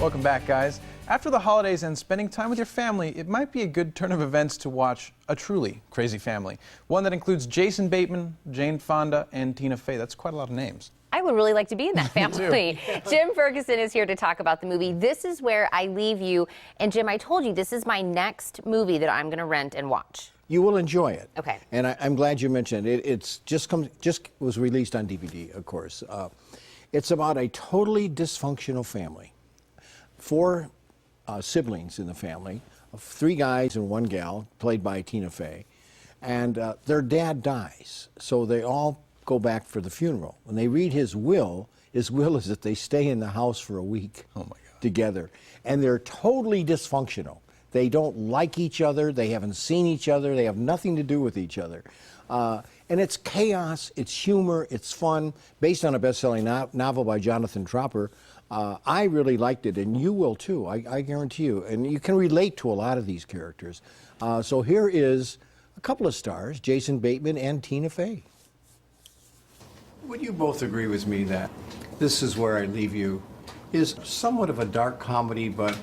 Welcome back, guys. After the holidays and spending time with your family, it might be a good turn of events to watch a truly crazy family. One that includes Jason Bateman, Jane Fonda, and Tina Fey. That's quite a lot of names. I would really like to be in that family. Jim Ferguson is here to talk about the movie This Is Where I Leave You. And Jim, I told you this is my next movie that I'm going to rent and watch. You will enjoy it. Okay. And I'm glad you mentioned it. It's just was released on DVD, of course. It's about a totally dysfunctional family. 4 siblings in the family, 3 guys and 1 gal, played by Tina Fey. And their dad dies, so they all go back for the funeral. When they read his will is that they stay in the house for a week together. And they're totally dysfunctional. They don't like each other, they haven't seen each other, they have nothing to do with each other. And it's chaos, it's humor, it's fun, based on a best-selling novel by Jonathan Tropper. I really liked it, and you will too, I guarantee you. And you can relate to a lot of these characters. So here is a couple of stars, Jason Bateman and Tina Fey. Would you both agree with me that This Is Where I Leave You is somewhat of a dark comedy, but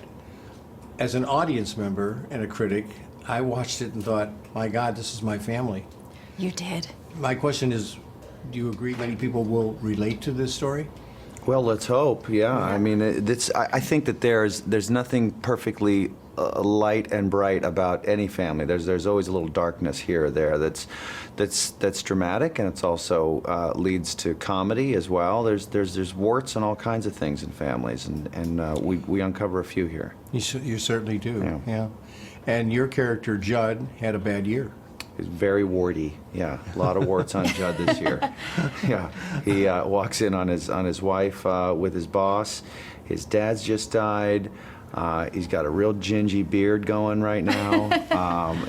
as an audience member and a critic, I watched it and thought, my God, this is my family. You did. My question is, do you agree many people will relate to this story? Well, let's hope. Yeah, I mean, I think that there's nothing perfectly light and bright about any family. There's always a little darkness here or there that's dramatic, and it's also leads to comedy as well. There's warts and all kinds of things in families, and we uncover a few here. You certainly do. Yeah. And your character Judd had a bad year. He's very warty. Yeah, a lot of warts on Judd this year. Yeah, he walks in on his wife with his boss. His dad's just died. He's got a real gingy beard going right now.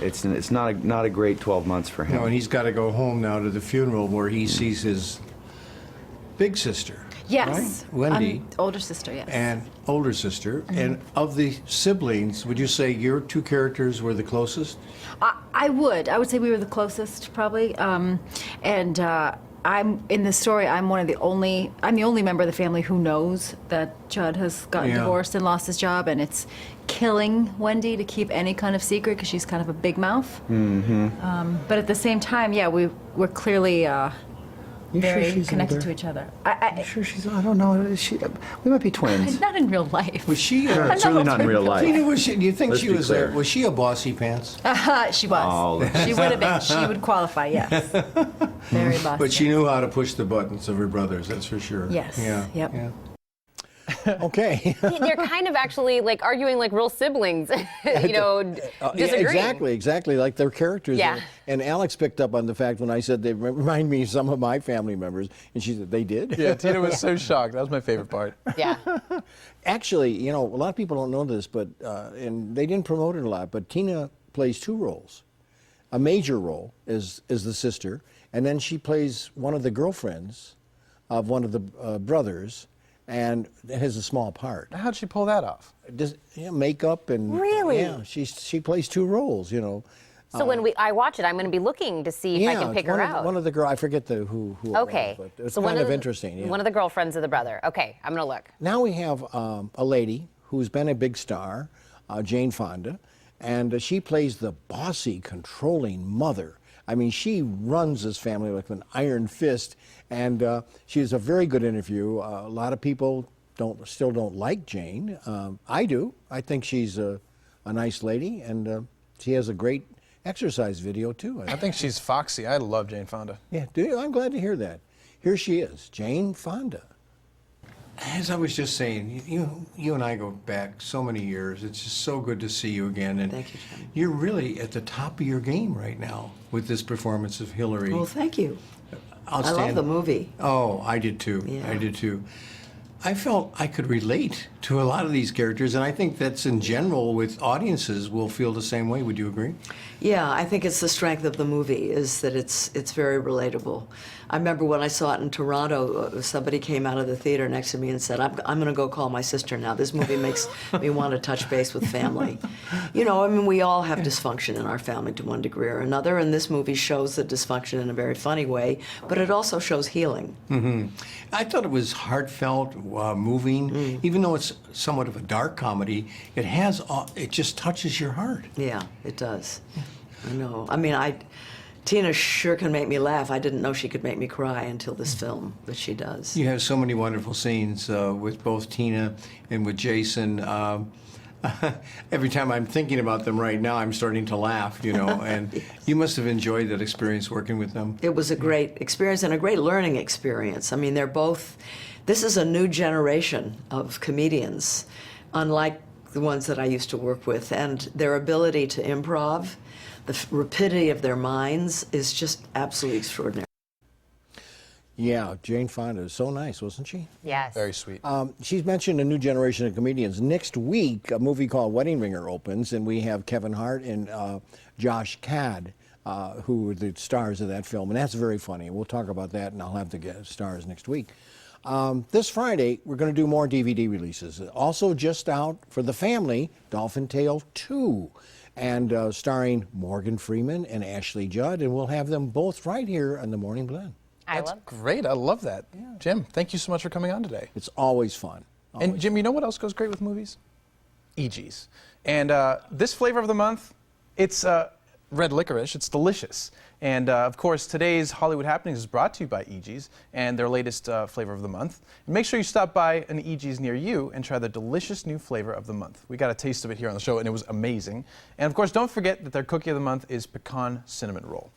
It's not a great 12 months for him. No, and he's got to go home now to the funeral where he sees his big sister. Yes. Right? Wendy. Older sister, yes. And older sister. And of the siblings, would you say your 2 characters were the closest? I would say we were the closest, probably. I'm in the story. I'm the only member of the family who knows that Judd has gotten divorced and lost his job, and it's killing Wendy to keep any kind of secret because she's kind of a big mouth. Mm-hmm. But at the same time, yeah, we're clearly very connected to each other. I'm sure she's. I don't know. We might be twins. Not in real life. Was she? Certainly not in real life. Tina, do you think she was? Was she a bossy pants? She was. Oh, she would have been. She would qualify. Yes. Very bossy. But she knew how to push the buttons of her brothers. That's for sure. Yes. Yeah. Yep. Yeah. Okay. They're kind of actually like arguing like real siblings, disagreeing. Exactly, like their characters. Yeah. And Alex picked up on the fact when I said they remind me of some of my family members, and she said, they did? Yeah, Tina was so shocked. That was my favorite part. Yeah. Actually, a lot of people don't know this, but and they didn't promote it a lot, but Tina plays 2 roles. A major role is the sister, and then she plays one of the girlfriends of one of the brothers, and has a small part. How'd she pull that off? Just makeup and really, yeah, she plays 2 roles. So when I watch it, I'm going to be looking to see if I can pick her out. One of the girls, I forget who okay, it was, but it's kind of interesting. Yeah. One of the girlfriends of the brother. Okay, I'm going to look. Now we have a lady who's been a big star, Jane Fonda, and she plays the bossy, controlling mother. I mean, she runs this family like an iron fist, and she has a very good interview. A lot of people still don't like Jane. I do. I think she's a nice lady, and she has a great exercise video, too. I think she's foxy. I love Jane Fonda. Yeah, do you? I'm glad to hear that. Here she is, Jane Fonda. As I was just saying, you and I go back so many years. It's just so good to see you again. And thank you, Jim. You're really at the top of your game right now with this performance of Hillary. Well, thank you. I love the movie. Oh, I did too. Yeah. I did too. I felt I could relate to a lot of these characters, and I think that's in general with audiences will feel the same way. Would you agree? Yeah, I think it's the strength of the movie is that it's very relatable. I remember when I saw it in Toronto, somebody came out of the theater next to me and said, I'm going to go call my sister now. This movie makes me want to touch base with family. I mean, we all have dysfunction in our family to one degree or another, and this movie shows the dysfunction in a very funny way, but it also shows healing. Mm-hmm. I thought it was heartfelt, moving. Even though it's somewhat of a dark comedy, it just touches your heart. Yeah, it does. I know. I mean, Tina sure can make me laugh. I didn't know she could make me cry until this film, but she does. You have so many wonderful scenes with both Tina and with Jason. Every time I'm thinking about them right now, I'm starting to laugh, and you must have enjoyed that experience working with them. It was a great experience and a great learning experience. I mean, this is a new generation of comedians, unlike the ones that I used to work with, and their ability to improv, the rapidity of their minds is just absolutely extraordinary. Yeah, Jane Fonda is so nice, wasn't she? Yes. Very sweet. She's mentioned a new generation of comedians. Next week, a movie called Wedding Ringer opens, and we have Kevin Hart and Josh Gad, who are the stars of that film, and that's very funny. We'll talk about that, and I'll have the stars next week. This Friday, we're going to do more DVD releases. Also just out for the family, Dolphin Tale 2, and starring Morgan Freeman and Ashley Judd, and we'll have them both right here on the Morning Blend. That's great. I love that. Jim, thank you so much for coming on today. It's always fun. And Jim, you know what else goes great with movies? EGs. And this flavor of the month, it's red licorice. It's delicious. And of course, today's Hollywood Happenings is brought to you by EGs and their latest flavor of the month. And make sure you stop by an EGs near you and try the delicious new flavor of the month. We got a taste of it here on the show, and it was amazing. And of course, don't forget that their cookie of the month is pecan cinnamon roll.